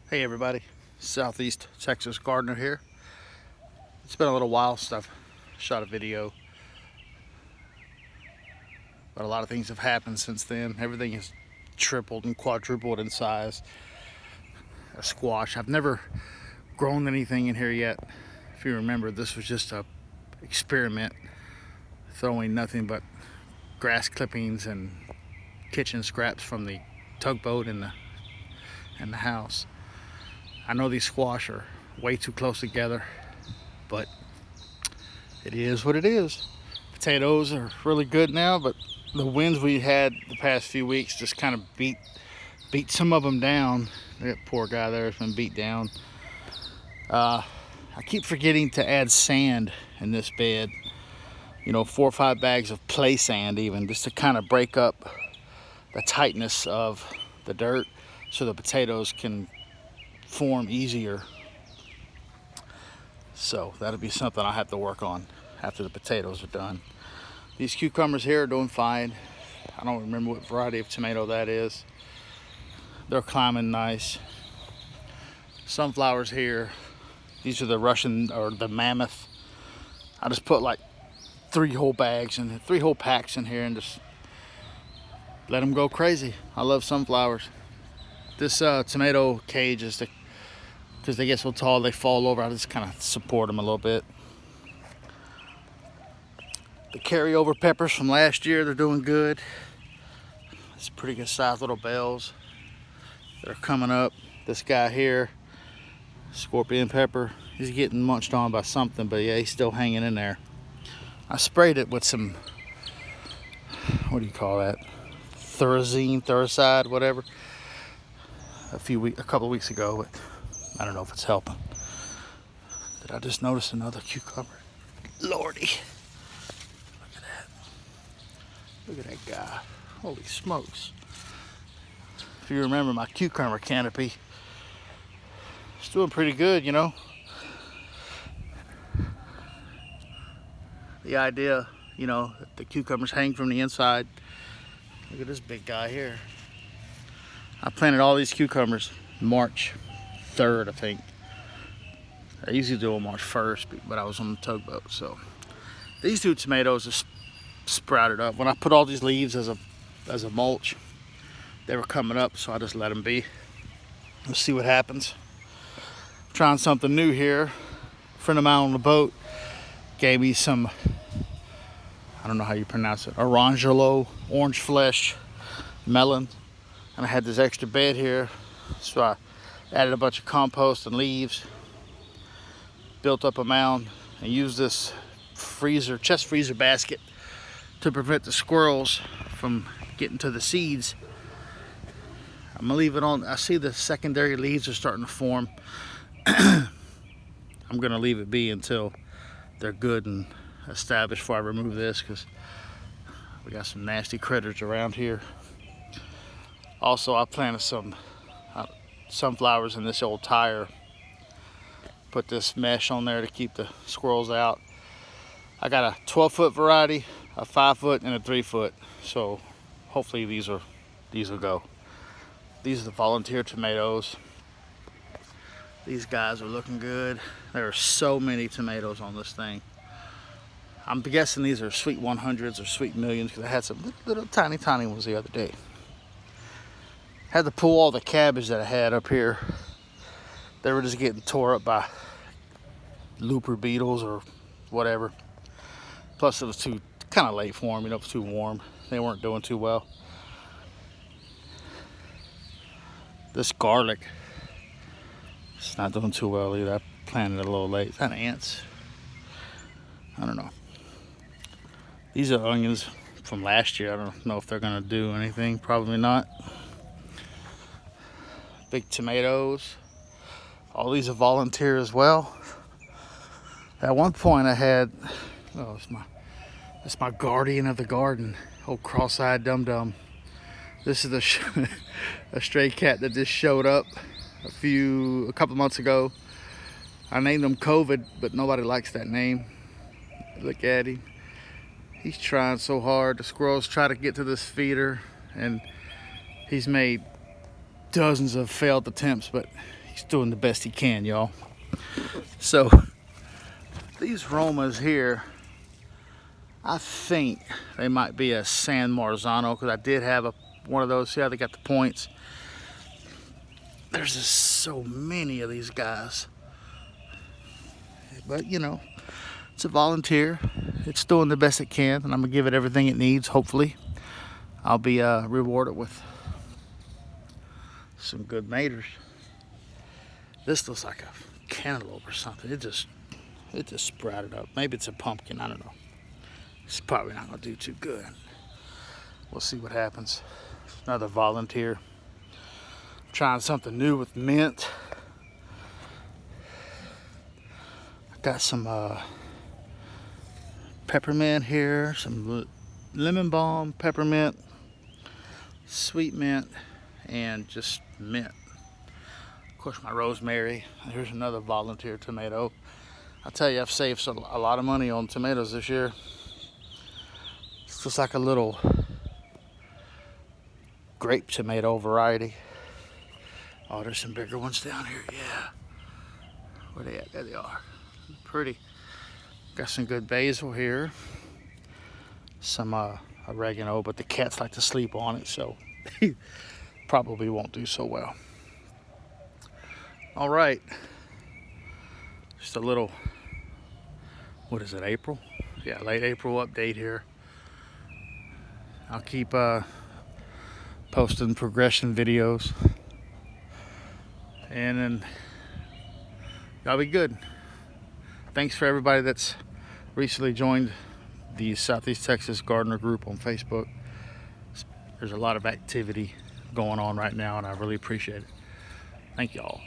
Hey everybody, Southeast Texas gardener here. It's been a little while since I've shot a video, but a lot of things have happened since then. Everything has tripled and quadrupled in size. A squash. I've never grown anything in here yet. If you remember, this was just a experiment, throwing nothing but grass clippings and kitchen scraps from the tugboat and the house. I know these squash are way too close together, but it is what it is. Potatoes are really good now, but the winds we had the past few weeks just kind of beat some of them down. That poor guy there has been beat down. I keep forgetting to add sand in this bed. 4 or 5 bags of play sand even, just to kind of break up the tightness of the dirt so the potatoes can form easier. So that'll be something I'll have to work on after the potatoes are done. These cucumbers here are doing fine. I don't remember what variety of tomato that is. They're climbing nice. Sunflowers here. These are the Russian or the mammoth. I just put like 3 whole bags and 3 whole packs in here and just let them go crazy. I love sunflowers. This tomato cage is because they get so tall they fall over. I just kind of support them a little bit. The carryover peppers from last year, they're doing good. It's pretty good sized little bells that are coming up. This guy here, scorpion pepper, he's getting munched on by something, but yeah, he's still hanging in there. I sprayed it with some, what do you call that? Thuricide, whatever. A couple of weeks ago, but I don't know if it's helping. Did I just notice another cucumber? Lordy. Look at that. Look at that guy. Holy smokes. If you remember my cucumber canopy, it's doing pretty good, The idea, that the cucumbers hang from the inside. Look at this big guy here. I planted all these cucumbers March 3rd, I think. I usually do them March 1st, but I was on the tugboat. So these 2 tomatoes just sprouted up. When I put all these leaves as a mulch, they were coming up, so I just let them be. Let's see what happens. I'm trying something new here. A friend of mine on the boat gave me some, I don't know how you pronounce it, Orangelo, orange flesh melon. And I had this extra bed here, so I added a bunch of compost and leaves, built up a mound, and used this chest freezer basket to prevent the squirrels from getting to the seeds. I'm gonna leave it on. I see the secondary leaves are starting to form. I'm gonna leave it be until they're good and established before I remove this, because we got some nasty critters around here. Also, I planted some sunflowers in this old tire. Put this mesh on there to keep the squirrels out. I got a 12-foot variety, a 5-foot, and a 3-foot. So hopefully these will go. These are the volunteer tomatoes. These guys are looking good. There are so many tomatoes on this thing. I'm guessing these are sweet 100s or sweet millions, because I had some little tiny ones the other day. Had to pull all the cabbage that I had up here. They were just getting tore up by looper beetles or whatever. Plus it was too kind of late for them, it was too warm. They weren't doing too well. This garlic, it's not doing too well either. I planted it a little late. Is that ants? I don't know. These are onions from last year. I don't know if they're gonna do anything. Probably not. Big tomatoes. All these are volunteer as well. At one point I had, it's my guardian of the garden, old cross-eyed dum-dum. This is a stray cat that just showed up a couple months ago. I named him COVID, but nobody likes that name. Look at him. He's trying so hard. The squirrels try to get to this feeder, and he's made dozens of failed attempts, but He's doing the best he can, y'all. So these Romas here, I think they might be a San Marzano, because I did have one of those. See how they got the points? There's just so many of these guys. But you know, it's a volunteer. It's doing the best it can, and I'm gonna give it everything it needs. Hopefully I'll be rewarded with some good maters. This looks like a cantaloupe or something. It just sprouted up. Maybe it's a pumpkin, I don't know. It's probably not gonna do too good. We'll see what happens. Another volunteer. Trying something new with mint. I got some peppermint here, some lemon balm, peppermint, sweet mint, and just mint. Of course, my rosemary. Here's another volunteer tomato. I'll tell you, I've saved a lot of money on tomatoes this year. It's just like a little grape tomato variety. Oh, there's some bigger ones down here. Yeah. Where they at? There they are. Pretty. Got some good basil here. Some oregano, but the cats like to sleep on it, so probably won't do so well. All right. Just a little, what is it, April? Yeah, late April update here. I'll keep posting progression videos. And then y'all be good. Thanks for everybody that's recently joined the Southeast Texas Gardener group on Facebook. There's a lot of activity going on right now, and I really appreciate it. Thank y'all.